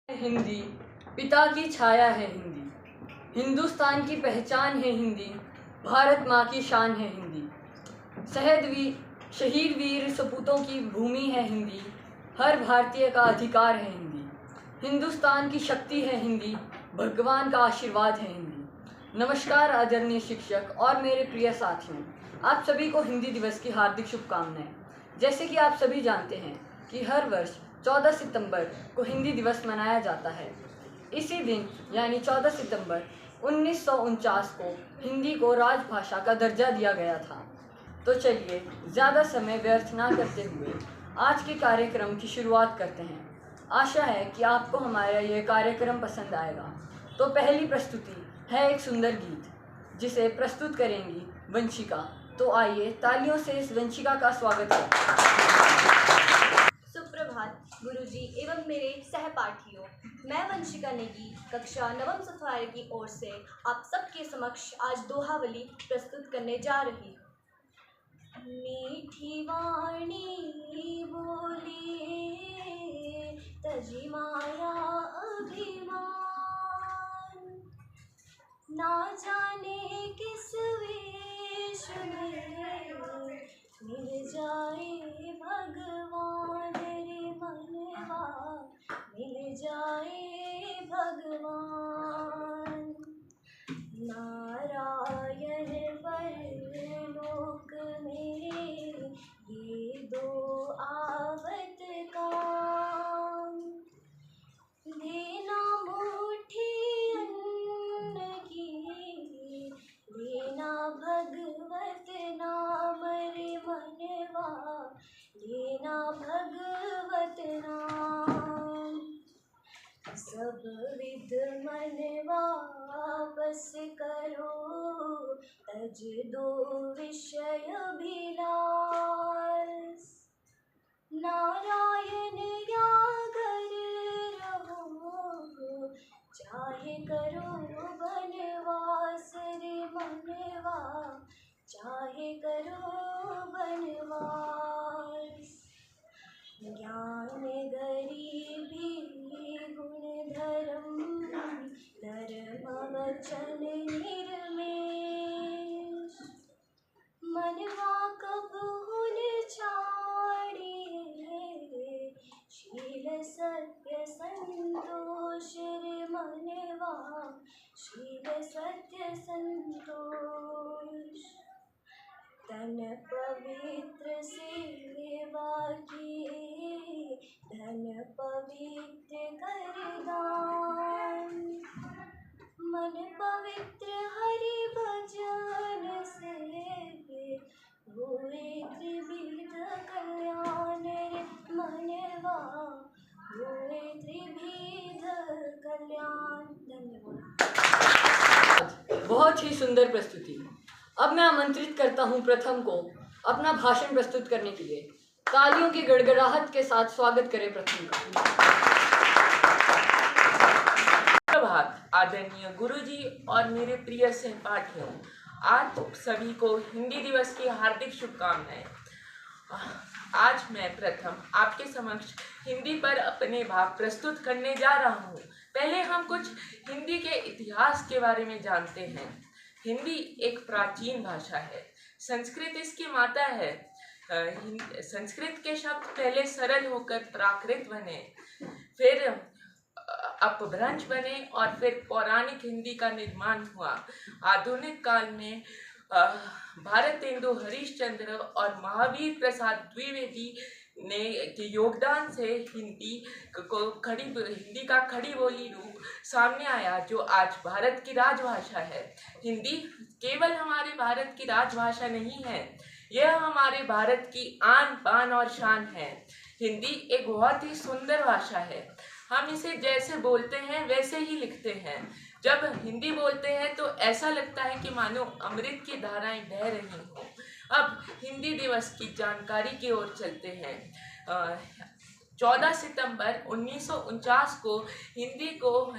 हिंदी पिता की छाया है हिंदी, हिंदुस्तान की पहचान है हिंदी, भारत माँ की शान है हिंदी। शहीद वीर सपूतों की भूमि है हिंदी, हर भारतीय का अधिकार है हिंदी। हिंदुस्तान की शक्ति है हिंदी, भगवान का आशीर्वाद है हिंदी। नमस्कार आदरणीय शिक्षक और मेरे प्रिय साथियों, आप सभी को हिंदी दिवस की हार्दिक शुभकामनाएं। जैसे कि आप सभी जानते हैं कि हर वर्ष 14 सितंबर को हिंदी दिवस मनाया जाता है। इसी दिन यानी 14 सितंबर 1949 को हिंदी को राजभाषा का दर्जा दिया गया था। तो चलिए ज़्यादा समय व्यर्थ ना करते हुए आज के कार्यक्रम की शुरुआत करते हैं। आशा है कि आपको हमारा यह कार्यक्रम पसंद आएगा। तो पहली प्रस्तुति है एक सुंदर गीत जिसे प्रस्तुत करेंगी वंशिका। तो आइए तालियों से इस वंशिका का स्वागत करें। सुप्रभात गुरुजी एवं मेरे सहपाठियों, मैं वंशिका नेगी कक्षा नवम सफायर की ओर से आप सबके समक्ष आज दोहावली प्रस्तुत करने जा रही हूँ। मीठी वाणी बोले तजी माया अभिमान, ना जाने किस वेश में मिल जाए भगवान रे मनवा, मिल जाए भगवान। नारायण परलोक में ये दो आवत काम, देना मुट्ठी अन्न की, देना भगवत नाम रे मनवा, देना भगवत नाम। सब विध मनवा बस करो, तज दो विषय विलास। नारायण यागर रहो, चाहे करो बनवास रे मनवा, चाहे करो बनवास। ज्ञान गरीबी गुण धर्म, धर्म वचन निर्मेश। मनवा कबहुन छाड़िए, शील सत्य संतोष रे मनवा, शील सत्य संतोष। तन पवित्र सेवा किए, धन पवित्र कर दान। मन पवित्र हरि भजन से, हुए त्रिविध कल्याण रे मनवा, हुए त्रिविध कल्याण। धन्यवाद। बहुत ही सुंदर प्रस्तुति। अब मैं आमंत्रित करता हूं प्रथम को अपना भाषण प्रस्तुत करने के लिए। तालियों की गड़गड़ाहट के साथ स्वागत करें प्रथम का। प्रभात आदरणीय गुरुजी और मेरे प्रिय सहपाठियों, आज सभी को हिंदी दिवस की हार्दिक शुभकामनाएं। आज मैं प्रथम आपके समक्ष हिंदी पर अपने भाव प्रस्तुत करने जा रहा हूँ। पहले हम कुछ हिंदी के इतिहास के बारे में जानते हैं। हिंदी एक प्राचीन भाषा है, संस्कृत इसकी माता है। संस्कृत के शब्द पहले सरल होकर प्राकृत बने, फिर अपभ्रंश बने और फिर पौराणिक हिंदी का निर्माण हुआ। आधुनिक काल में भारतेंदु हरिश्चंद्र और महावीर प्रसाद द्विवेदी ने के योगदान से हिंदी का खड़ी बोली रूप सामने आया, जो आज भारत की राजभाषा है। हिंदी केवल हमारे भारत की राजभाषा नहीं है, यह हमारे भारत की आन बान और शान है। हिंदी एक बहुत ही सुंदर भाषा है। हम इसे जैसे बोलते हैं वैसे ही लिखते हैं। जब हिंदी बोलते हैं तो ऐसा लगता है कि मानो अमृत की धाराएं बह रही हों। अब हिंदी दिवस की जानकारी की ओर चलते हैं। 14 सितंबर 1949 को हिंदी को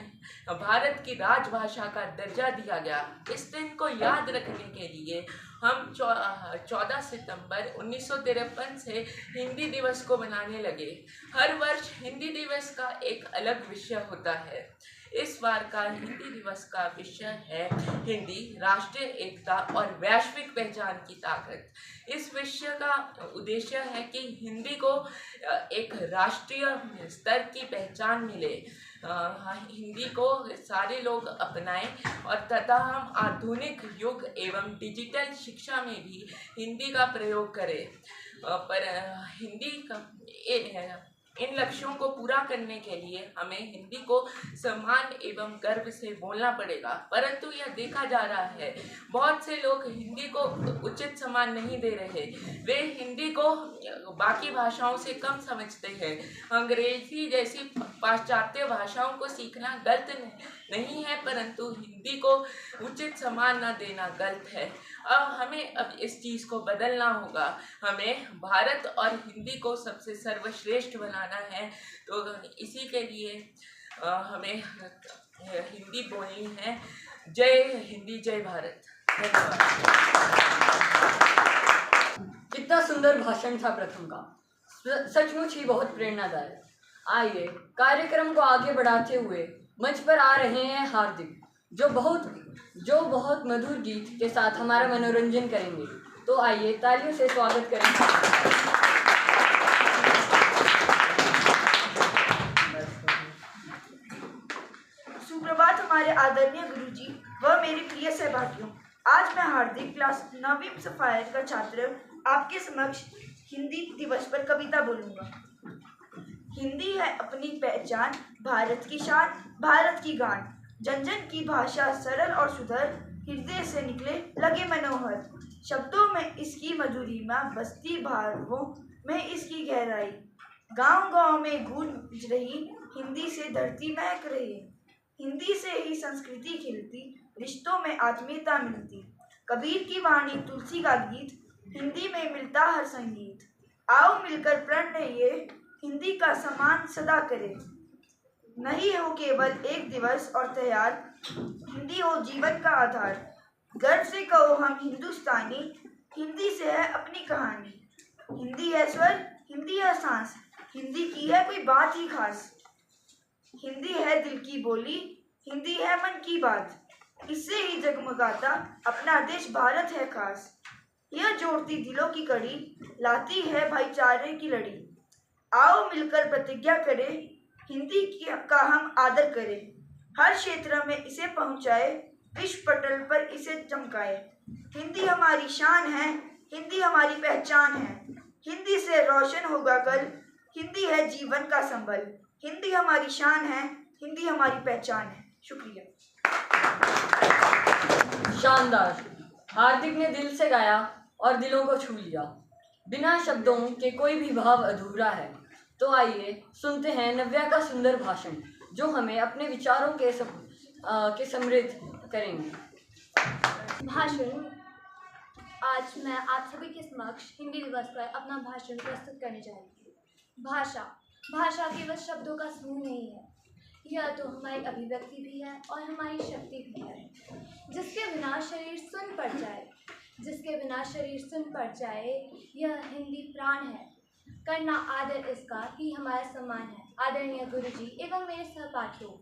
भारत की राजभाषा का दर्जा दिया गया। इस दिन को याद रखने के लिए हम 14 सितंबर 1953 से हिंदी दिवस को मनाने लगे। हर वर्ष हिंदी दिवस का एक अलग विषय होता है। इस बार का हिंदी दिवस का विषय है हिंदी, राष्ट्रीय एकता और वैश्विक पहचान की ताकत। इस विषय का उद्देश्य है कि हिंदी को एक राष्ट्रीय स्तर की पहचान मिले, हिंदी को सारे लोग अपनाएं और तथा हम आधुनिक युग एवं डिजिटल शिक्षा में भी हिंदी का प्रयोग करें। पर हिंदी का इन लक्ष्यों को पूरा करने के लिए हमें हिंदी को सम्मान एवं गर्व से बोलना पड़ेगा। परंतु यह देखा जा रहा है बहुत से लोग हिंदी को उचित सम्मान नहीं दे रहे। वे हिंदी को बाकी भाषाओं से कम समझते हैं। अंग्रेजी जैसी पाश्चात्य भाषाओं को सीखना गलत नहीं है, परंतु हिंदी को उचित सम्मान न देना गलत है। हमें इस चीज़ को बदलना होगा। हमें भारत और हिंदी को सबसे सर्वश्रेष्ठ बनाना है। तो इसी के लिए हमें हिंदी बोलनी है। जय हिंदी, जय भारत। धन्यवाद। कितना सुंदर भाषण था प्रथम का, सचमुच ही बहुत प्रेरणादायक। आइए कार्यक्रम को आगे बढ़ाते हुए मंच पर आ रहे हैं हार्दिक, जो बहुत मधुर गीत के साथ हमारा मनोरंजन करेंगे। तो आइए तालियों से स्वागत करें। सुप्रभात हमारे आदरणीय गुरुजी व मेरे प्रिय सहपाठियों। आज मैं हार्दिक क्लास 9वीं सफायर का छात्र आपके समक्ष हिंदी दिवस पर कविता बोलूँगा। हिंदी है अपनी पहचान, भारत की शान, भारत की गान, जन जन की भाषा सरल और सुधर, हृदय से निकले लगे मनोहर। शब्दों में इसकी मधुरिमा, बसती भावों में इसकी गहराई, गांव गांव में गूंज रही, हिंदी से धरती महक रही। हिंदी से ही संस्कृति खिलती, रिश्तों में आत्मीयता मिलती। कबीर की वाणी, तुलसी का गीत, हिंदी में मिलता हर संगीत। आओ मिलकर प्रण ये हिंदी का सम्मान सदा करें। नहीं हो केवल एक दिवस और त्योहार, हिंदी हो जीवन का आधार। गर्व से कहो हम हिंदुस्तानी, हिंदी से है अपनी कहानी। हिंदी है स्वर, हिंदी है सांस, हिंदी की है कोई बात ही खास। हिंदी है दिल की बोली, हिंदी है मन की बात, इससे ही जगमगाता अपना देश भारत है खास। यह जोड़ती दिलों की कड़ी, लाती है भाईचारे की लड़ी। आओ मिलकर प्रतिज्ञा करें, हिंदी का हम आदर करें। हर क्षेत्र में इसे पहुंचाए, विश्व पटल पर इसे चमकाए। हिंदी हमारी शान है, हिंदी हमारी पहचान है। हिंदी से रोशन होगा कल, हिंदी है जीवन का संबल। हिंदी हमारी शान है, हिंदी हमारी पहचान है। शुक्रिया। शानदार। हार्दिक ने दिल से गाया और दिलों को छू लिया। बिना शब्दों के कोई भी भाव अधूरा है। तो आइए सुनते हैं नव्या का सुंदर भाषण, जो हमें अपने विचारों के समृद्ध करेंगे। भाषण। आज मैं आप सभी के समक्ष हिंदी दिवस पर अपना भाषण प्रस्तुत करने जा रही हूँ। भाषा केवल शब्दों का समूह नहीं है, यह तो हमारी अभिव्यक्ति भी है और हमारी शक्ति भी है। जिसके बिना शरीर सुन पड़ जाए, यह हिंदी प्राण है। करना आदर इसका ही हमारा सम्मान है। आदरणीय गुरुजी एवं मेरे सहपाठियों,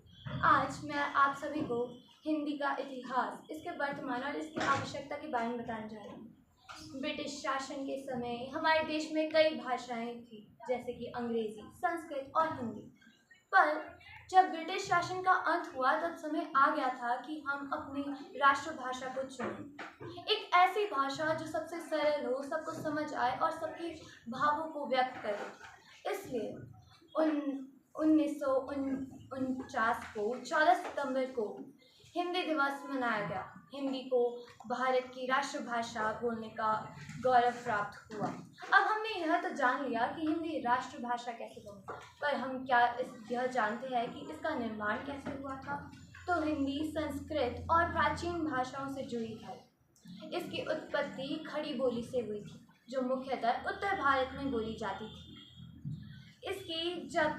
आज मैं आप सभी को हिंदी का इतिहास, इसके वर्तमान और इसकी आवश्यकता के बारे में बताने जा रही हूँ। ब्रिटिश शासन के समय हमारे देश में कई भाषाएं थी, जैसे कि अंग्रेजी, संस्कृत और हिंदी। पर जब ब्रिटिश शासन का अंत हुआ, तब समय आ गया था कि हम अपनी राष्ट्रभाषा को चुनें। एक ऐसी भाषा जो सबसे सरल हो, सबको समझ आए और सबके भावों को व्यक्त करे। इसलिए 1949 को 14 सितंबर को हिंदी दिवस मनाया गया। हिंदी को भारत की राष्ट्रभाषा बोलने का गौरव प्राप्त हुआ। अब हमने यह तो जान लिया कि हिंदी राष्ट्रभाषा कैसे बनी, पर हम क्या यह जानते हैं कि इसका निर्माण कैसे हुआ था? तो हिंदी संस्कृत और प्राचीन भाषाओं से जुड़ी है। इसकी उत्पत्ति खड़ी बोली से हुई थी, जो मुख्यतः उत्तर भारत में बोली जाती थी। इसकी जब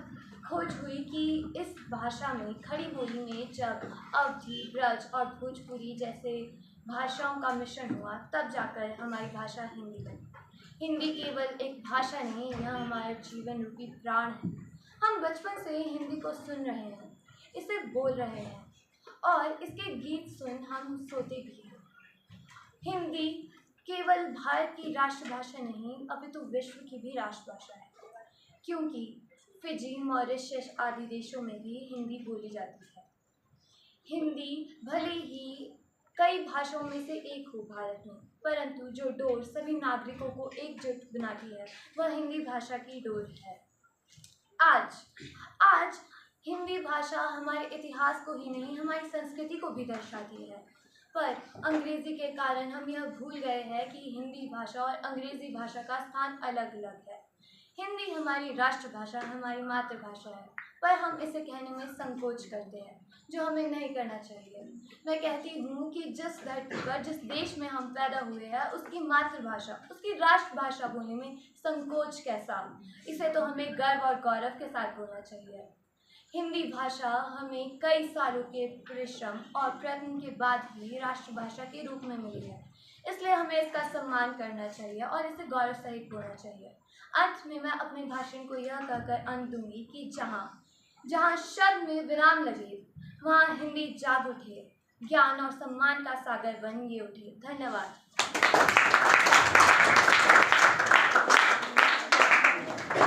खोज हुई कि इस भाषा में, खड़ी बोली में जब अवधी, ब्रज और भोजपुरी जैसे भाषाओं का मिश्रण हुआ, तब जाकर हमारी भाषा हिंदी बनी। हिंदी केवल एक भाषा नहीं, यह हमारे जीवन रूपी प्राण है। हम बचपन से हिंदी को सुन रहे हैं, इसे बोल रहे हैं और इसके गीत सुन हम सोते भी हैं। हिंदी केवल भारत की राष्ट्रभाषा नहीं, अपितु विश्व की भी राष्ट्रभाषा है, क्योंकि फिजी, मॉरिशस आदि देशों में भी हिंदी बोली जाती है। हिंदी भले ही कई भाषाओं में से एक हो भारत में, परंतु जो डोर सभी नागरिकों को एकजुट बनाती है वह हिंदी भाषा की डोर है। आज हिंदी भाषा हमारे इतिहास को ही नहीं, हमारी संस्कृति को भी दर्शाती है, पर अंग्रेज़ी के कारण हम यह भूल गए हैं कि हिंदी भाषा और अंग्रेज़ी भाषा का स्थान अलग अलग है। हिंदी हमारी राष्ट्रभाषा, हमारी मातृभाषा है, पर हम इसे कहने में संकोच करते हैं, जो हमें नहीं करना चाहिए। मैं कहती हूँ कि जिस धरती पर, जिस देश में हम पैदा हुए हैं, उसकी मातृभाषा, उसकी राष्ट्रभाषा बोलने में संकोच कैसा? इसे तो हमें गर्व और गौरव के साथ बोलना चाहिए। हिंदी भाषा हमें कई सालों के परिश्रम और प्रयत्न के बाद ही राष्ट्रभाषा के रूप में मिली है, इसलिए हमें इसका सम्मान करना चाहिए और इसे गौरव सहित बोलना चाहिए। अंत में मैं अपने भाषण को यह कहकर अंत दूंगी कि जहाँ शब्द में विराम लगे, वहाँ हिंदी जाग उठे, ज्ञान और सम्मान का सागर बन ये उठे। धन्यवाद।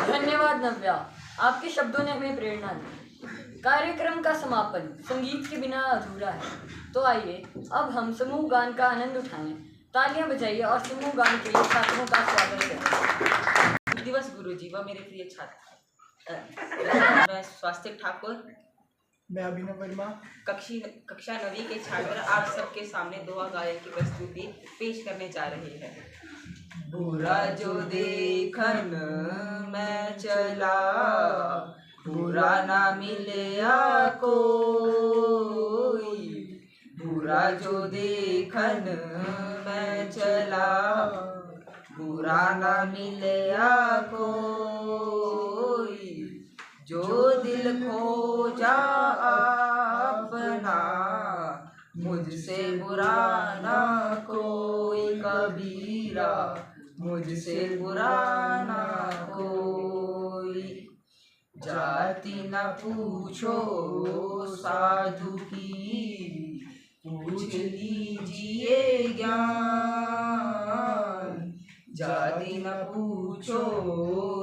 धन्यवाद नव्या, आपके शब्दों ने हमें प्रेरणा दी। कार्यक्रम का समापन संगीत के बिना अधूरा है, तो आइए अब हम समूह गान का आनंद उठाएं। तालियां बजाइए और समूह गान के लिए छात्रों का स्वागत करें। दिवस गुरुजी व मेरे प्रिय छात्र, मैं स्वास्तिक ठाकुर, मैं अभिनव वर्मा, कक्षा 9वीं के छात्र आप सबके सामने दोहा गायन की प्रस्तुति पेश करने जा रहे हैं। बुरा जो देखन मैं चला, बुरा ना मिलया कोई, बुरा जो देखन मैं चला, बुरा ना मिलया कोई, जो दिल खोजा अपना, मुझसे बुरा ना कोई कबीरा, मुझसे बुरा ना कोई। जाति न पूछो साधु की, पूछ लीजिए ज्ञान, जाति न पूछो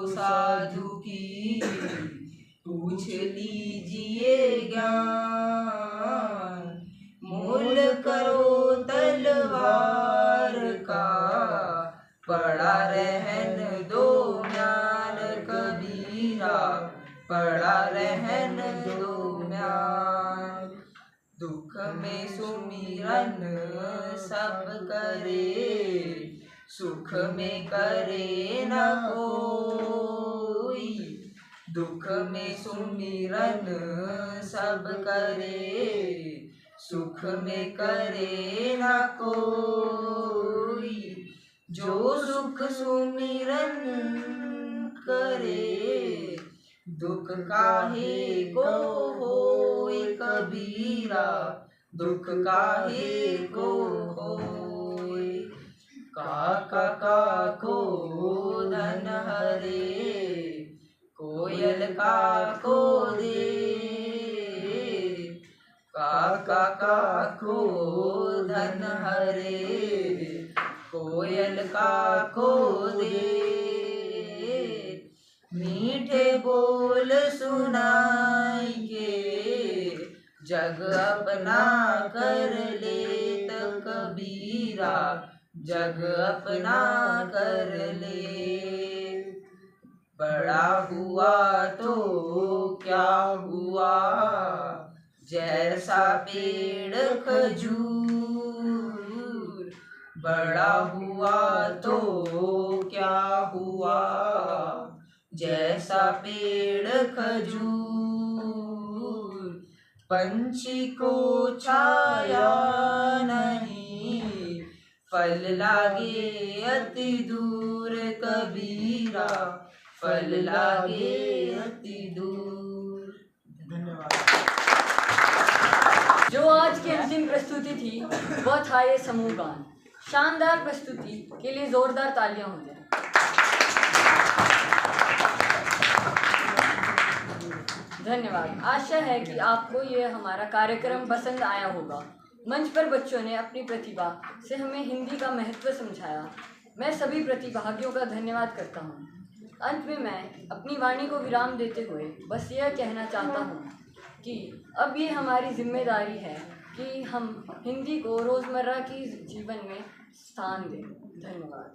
साधु की, पूछ लीजिए ज्ञान। मोल करो तलवार का, पड़ा रहन दो ज्ञान कबीरा, पड़ा रहन दो ज्ञान। दुख में सुमिरन सब करे, सुख में करे न कोई, दुख में सुमिरन सब करे, सुख में करे न कोई। जो सुख सुमिरन करे, दुख काहे को होए कबीरा, दुख काहे को होए। काका काको धन हरे, कोयल काको दे, काका काको धन हरे, कोयल काको दे। मीठे बोल सुनाई के, जग अपना कर ले तो कबीरा, जग अपना कर ले। बड़ा हुआ तो क्या हुआ, जैसा पेड़ खजूर, बड़ा हुआ तो क्या हुआ, जैसा पेड़ खजूर। पंछी को छाया नहीं, फल लागे अति दूर कबीरा, फल लागे अति दूर। धन्यवाद। जो आज की अंतिम प्रस्तुति थी वह था ये समूह गान। शानदार प्रस्तुति के लिए जोरदार तालियां हो जाए। धन्यवाद। आशा है कि आपको यह हमारा कार्यक्रम पसंद आया होगा। मंच पर बच्चों ने अपनी प्रतिभा से हमें हिंदी का महत्व समझाया। मैं सभी प्रतिभागियों का धन्यवाद करता हूँ। अंत में मैं अपनी वाणी को विराम देते हुए बस यह कहना चाहता हूँ कि अब ये हमारी जिम्मेदारी है कि हम हिंदी को रोज़मर्रा की जीवन में स्थान दें। धन्यवाद।